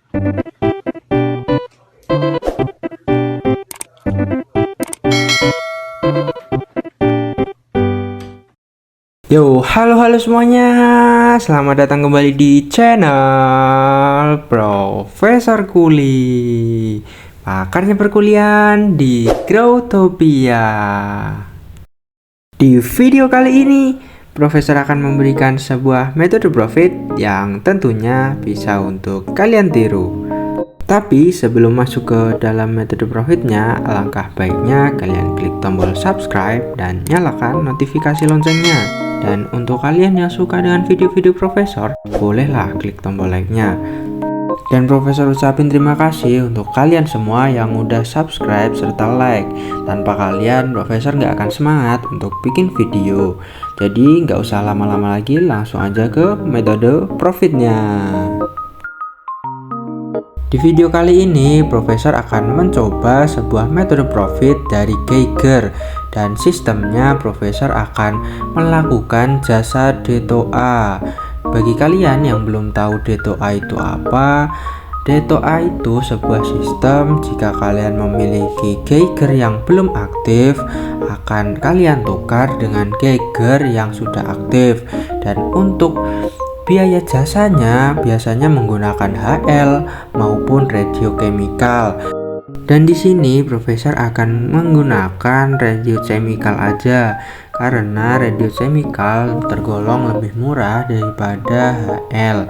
Yo, halo semuanya. Selamat datang kembali di channel Profesor Kuli, pakarnya perkuliahan di Growtopia. Di video kali ini, Profesor akan memberikan sebuah metode profit yang tentunya bisa untuk kalian tiru. Tapi sebelum masuk ke dalam metode profitnya, alangkah baiknya kalian klik tombol subscribe dan nyalakan notifikasi loncengnya. Dan untuk kalian yang suka dengan video-video Profesor, bolehlah klik tombol like-nya. Dan Profesor ucapin terima kasih untuk kalian semua yang udah subscribe serta like. Tanpa kalian, Profesor nggak akan semangat untuk bikin video. Jadi nggak usah lama-lama lagi, langsung aja ke metode profitnya. Di video kali ini, Profesor akan mencoba sebuah metode profit dari Geiger, dan sistemnya Profesor akan melakukan jasa DTOA. Bagi kalian yang belum tahu DTOA itu apa, DTOA itu sebuah sistem jika kalian memiliki Geiger yang belum aktif, akan kalian tukar dengan Geiger yang sudah aktif. Dan untuk biaya jasanya biasanya menggunakan HL maupun radiochemical. Dan di sini Profesor akan menggunakan radiochemical aja karena radiochemical tergolong lebih murah daripada HL.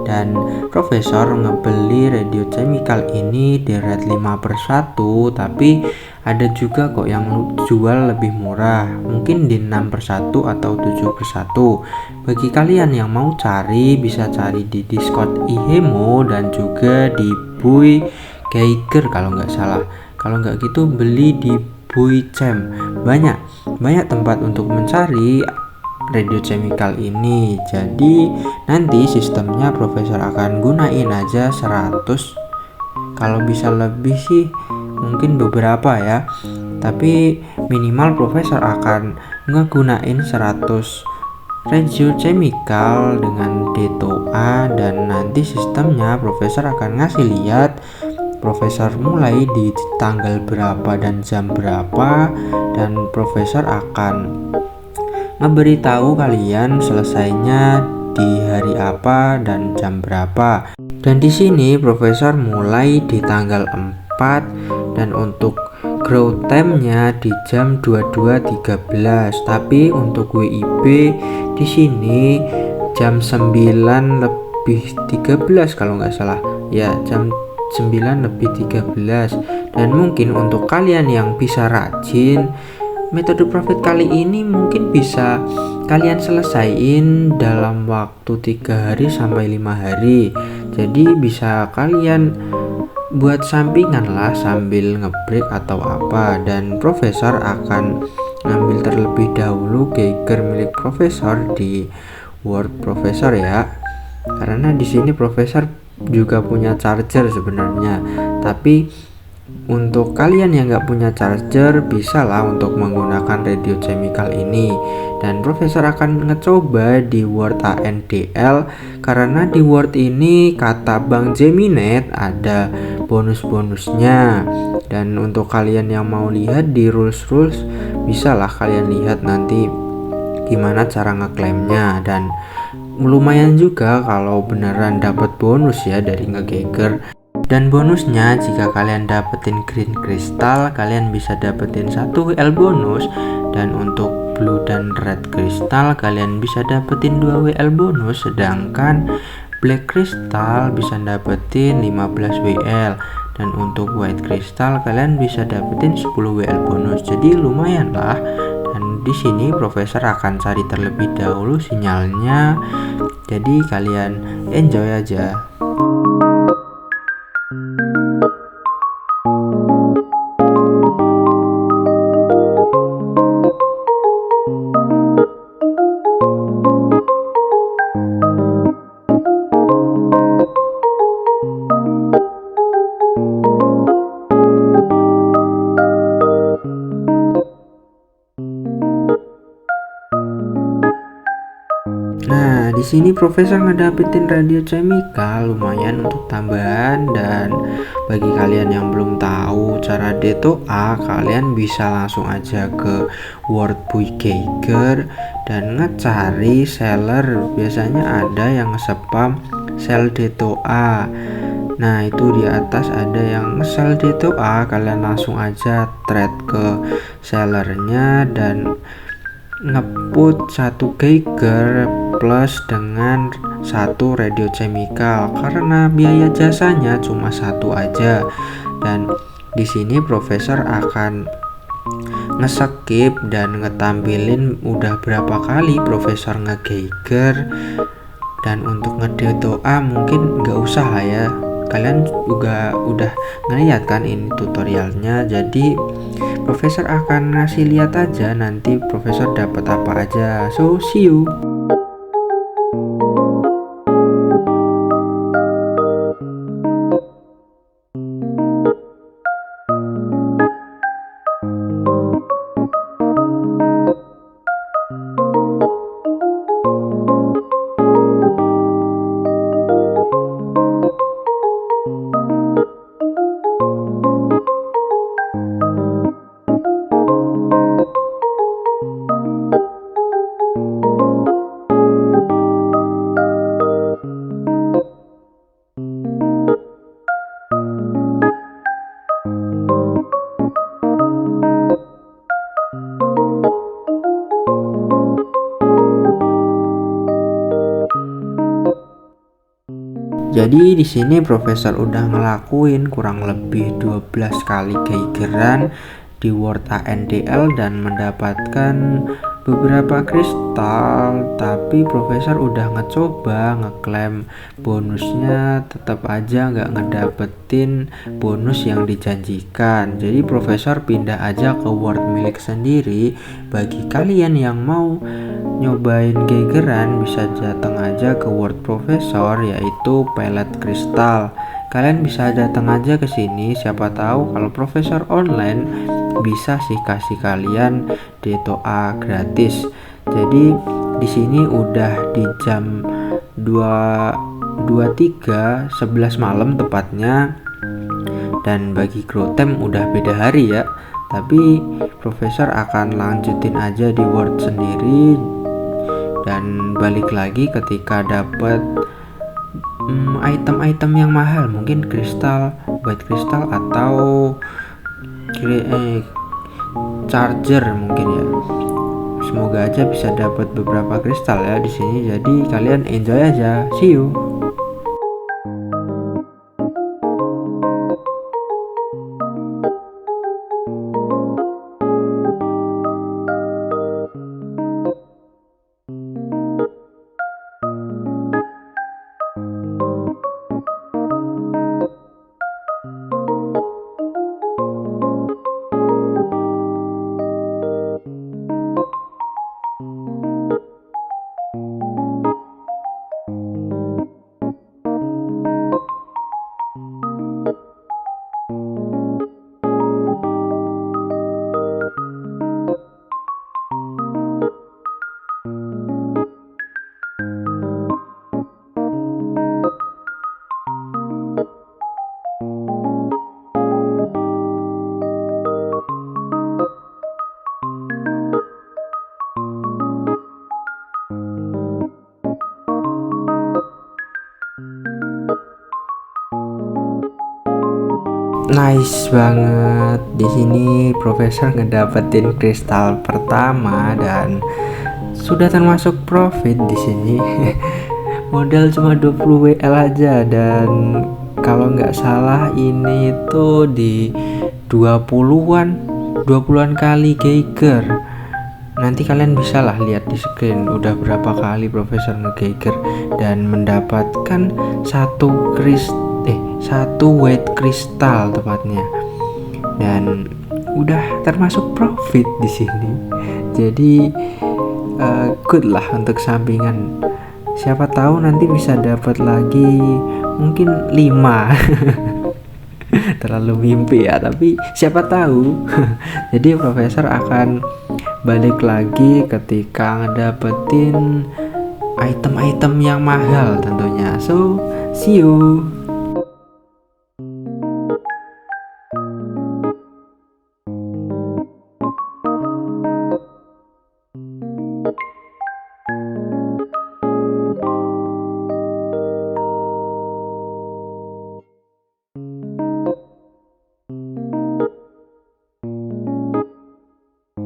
Dan Profesor ngebeli radiochemical ini di rate 5/1, tapi ada juga kok yang jual lebih murah, mungkin di 6/1 atau 7/1. Bagi kalian yang mau cari, bisa cari di Discord Ihemo dan juga di Buy Geiger kalau nggak salah. Kalau nggak gitu beli di Buy Chem. Banyak tempat untuk mencari radiochemical ini. Jadi nanti sistemnya Profesor akan gunain aja 100. Kalau bisa lebih sih mungkin beberapa ya, tapi minimal Profesor akan ngegunain 100 radiochemical dengan DTOA. Dan nanti sistemnya Profesor akan ngasih lihat Profesor mulai di tanggal berapa dan jam berapa, dan Profesor akan ngeberitahu kalian selesainya di hari apa dan jam berapa. Dan di sini Profesor mulai di tanggal 4, dan untuk grow time-nya di jam 22.13. Tapi untuk WIB di sini jam 9:13 kalau nggak salah. Ya, jam 9:13. Dan mungkin untuk kalian yang bisa rajin, metode profit kali ini mungkin bisa kalian selesaiin dalam waktu 3 hari sampai 5 hari. Jadi bisa kalian buat sampingan lah sambil ngebreak atau apa. Dan Profesor akan ngambil terlebih dahulu Geiger milik Profesor di Word Profesor ya. Karena di sini Profesor juga punya charger sebenarnya. Tapi untuk kalian yang nggak punya charger, bisa lah untuk menggunakan radiochemical ini. Dan Profesor akan ngecoba di Word ANDL, karena di Word ini kata Bang Jeminet ada bonus-bonusnya. Dan untuk kalian yang mau lihat di rules, bisa lah kalian lihat nanti gimana cara ngeklaimnya. Dan lumayan juga kalau beneran dapat bonus ya dari ngegeiger. Dan bonusnya, jika kalian dapetin green crystal, kalian bisa dapetin 1 WL bonus. Dan untuk blue dan red crystal, kalian bisa dapetin 2 WL bonus. Sedangkan black crystal bisa dapetin 15 WL. Dan untuk white crystal, kalian bisa dapetin 10 WL bonus. Jadi lumayan lah. Dan di sini Profesor akan cari terlebih dahulu sinyalnya. Jadi kalian enjoy aja. Nah, di di sini profesor ngedapetin radio chemical lumayan untuk tambahan. Dan bagi kalian yang belum tahu cara D2A, kalian bisa langsung aja ke Word Boy Geiger dan ngecari seller. Biasanya ada yang nge-spam sel D2A. Nah, itu di atas ada yang sel D2A, kalian langsung aja trade ke sellernya dan ngeput 1 Geiger plus dengan 1 radio chemical karena biaya jasanya cuma 1 aja. Dan di sini profesor akan nge-skip dan ngetampilin udah berapa kali profesor nge-Geiger. Dan untuk nge-D2A mungkin nggak usah lah ya, kalian juga udah ngeliat kan ini tutorialnya. Jadi profesor akan ngasih lihat aja nanti profesor dapat apa aja. So see you. Jadi di sini profesor udah ngelakuin kurang lebih 12 kali Geigeran di Word ANDL dan mendapatkan beberapa kristal. Tapi profesor udah ngecoba ngeklaim bonusnya, tetap aja nggak ngedapetin bonus yang dijanjikan. Jadi profesor pindah aja ke Word milik sendiri. Bagi kalian yang mau nyobain Geigeran bisa datang aja ke Word Profesor, yaitu pelet kristal. Kalian bisa datang aja ke sini, siapa tahu kalau profesor online bisa sih kasih kalian D2A gratis. Jadi di sini udah di jam 23.11 malam tepatnya. Dan bagi Growtime udah beda hari ya. Tapi profesor akan lanjutin aja di Word sendiri dan balik lagi ketika dapat item-item yang mahal, mungkin kristal, white kristal atau charger mungkin ya. Semoga aja bisa dapat beberapa kristal ya di sini. Jadi kalian enjoy aja. See you. Nice banget. Di sini profesor ngedapetin kristal pertama dan sudah termasuk profit di sini. Modal cuma 20 WL aja dan kalau nggak salah ini tuh di 20-an kali Geiger. Nanti kalian bisa lah lihat di screen udah berapa kali profesor nge-Geiger dan mendapatkan satu white kristal tepatnya, dan udah termasuk profit di sini. Jadi good lah untuk sampingan. Siapa tahu nanti bisa dapat lagi mungkin 5. Terlalu mimpi ya, tapi siapa tahu. Jadi profesor akan balik lagi ketika ngedapetin item-item yang mahal tentunya. So, see you.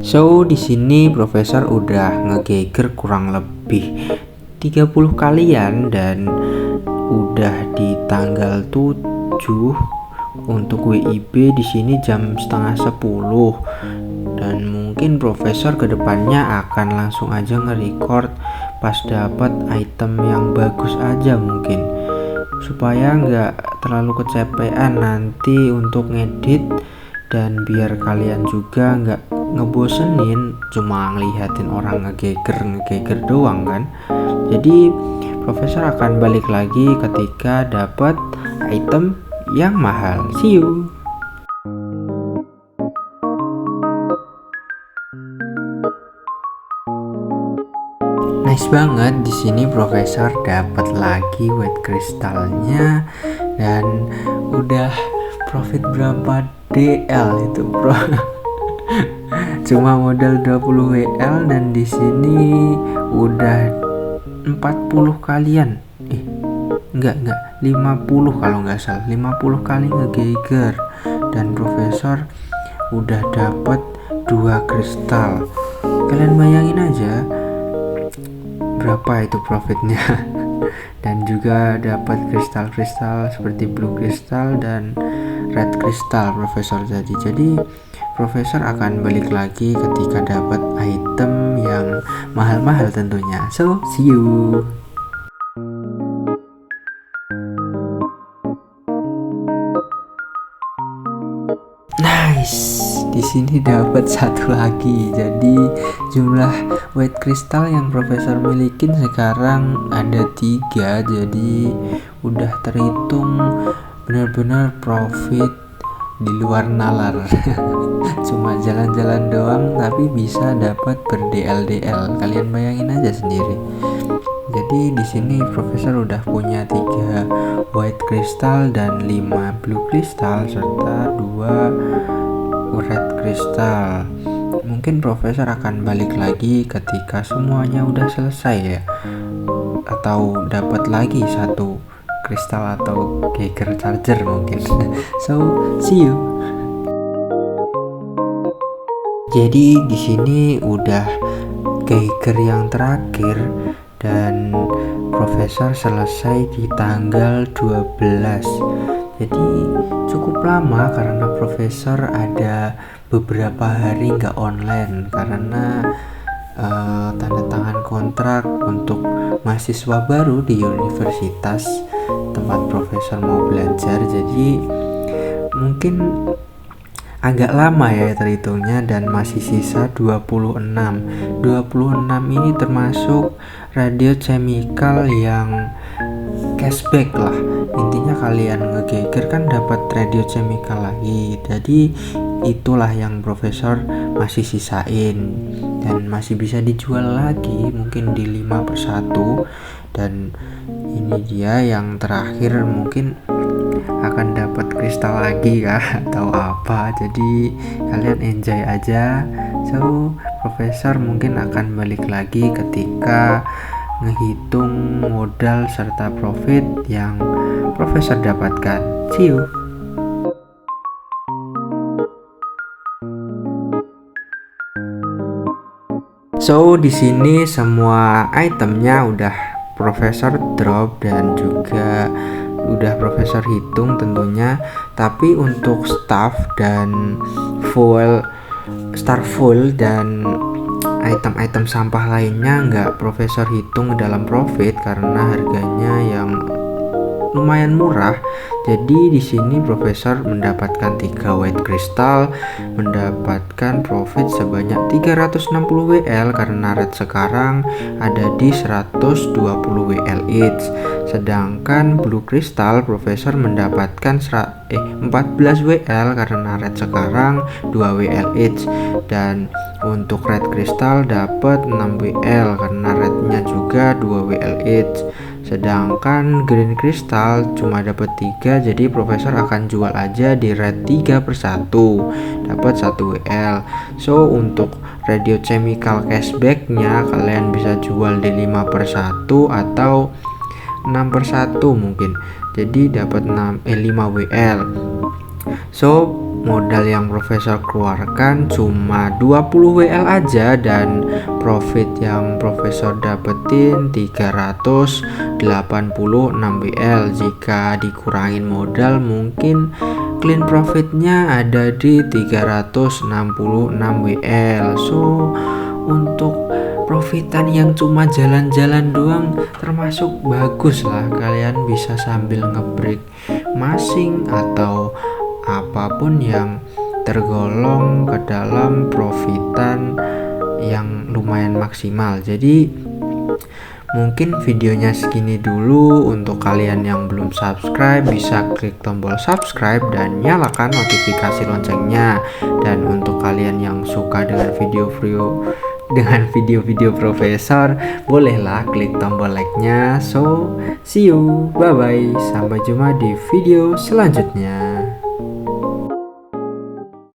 So, di sini profesor udah ngegeiger kurang lebih 30 kalian dan udah di tanggal 7 untuk WIB di sini jam setengah 10, dan mungkin profesor kedepannya akan langsung aja nge-record pas dapat item yang bagus aja mungkin, supaya nggak terlalu kecapean nanti untuk ngedit, dan biar kalian juga nggak ngebosenin cuma ngelihatin orang ngegeger doang kan. Jadi profesor akan balik lagi ketika dapat item yang mahal. See you. Nice banget, di sini profesor dapat lagi white kristalnya dan udah profit berapa DL itu bro. Cuma modal 20 WL dan di sini udah 40 kalian. Enggak 50 kalau nggak salah. 50 kali ngegeiger dan profesor udah dapat 2 kristal. Kalian bayangin aja berapa itu profitnya. Dan juga dapat kristal-kristal seperti blue kristal dan red kristal profesor tadi. Jadi profesor akan balik lagi ketika dapat item yang mahal-mahal tentunya. So, see you. Nice. Di sini dapat satu lagi. Jadi jumlah white crystal yang profesor milikin sekarang ada 3. Jadi udah terhitung benar-benar profit di luar nalar. Cuma jalan-jalan doang tapi bisa dapat ber-DL. Kalian bayangin aja sendiri. Jadi di sini profesor udah punya 3 white crystal dan 5 blue crystal serta 2 red crystal. Mungkin profesor akan balik lagi ketika semuanya udah selesai ya, atau dapat lagi 1 kristal atau Geiger charger mungkin. So, see you. Jadi di sini udah Geiger yang terakhir dan profesor selesai di tanggal 12. Jadi cukup lama karena profesor ada beberapa hari nggak online karena tanda tangan kontrak untuk mahasiswa baru di universitas tempat profesor mau belajar. Jadi mungkin agak lama ya terhitungnya dan masih sisa 26 ini termasuk radio chemical yang cashback lah. Intinya kalian ngegeiger kan dapat radio chemical lagi. Jadi itulah yang profesor masih sisain dan masih bisa dijual lagi mungkin di 5/1. Dan ini dia yang terakhir, mungkin akan dapat kristal lagi kah atau apa. Jadi kalian enjoy aja. So profesor mungkin akan balik lagi ketika ngehitung modal serta profit yang profesor dapatkan. See you. So di sini semua itemnya udah profesor drop dan juga udah profesor hitung tentunya. Tapi untuk staff dan star full dan item-item sampah lainnya nggak profesor hitung dalam profit karena harganya yang lumayan murah. Jadi di sini profesor mendapatkan 3 white crystal, mendapatkan profit sebanyak 360 WL karena red sekarang ada di 120 WL each. Sedangkan blue crystal profesor mendapatkan 14 WL karena red sekarang 2 WL each, dan Untuk red crystal dapat 6 WL karena rednya juga 2 WL each. Sedangkan green crystal cuma dapat 3, jadi profesor akan jual aja di red 3 per 1 dapat 1 WL. So untuk radio chemical cashbacknya kalian bisa jual di 5 per 1 atau 6 per 1 mungkin, jadi dapat 5 WL. So modal yang profesor keluarkan cuma 20 WL aja, dan profit yang profesor dapetin 386 WL. Jika dikurangin modal mungkin clean profitnya ada di 366 WL. So untuk profitan yang cuma jalan-jalan doang termasuk bagus lah, kalian bisa sambil ngebreak masing atau apapun yang tergolong ke dalam profitan yang lumayan maksimal. Jadi mungkin videonya segini dulu. Untuk kalian yang belum subscribe bisa klik tombol subscribe dan nyalakan notifikasi loncengnya. Dan untuk kalian yang suka dengan video-video profesor, bolehlah klik tombol like-nya. So see you, bye bye, sampai jumpa di video selanjutnya.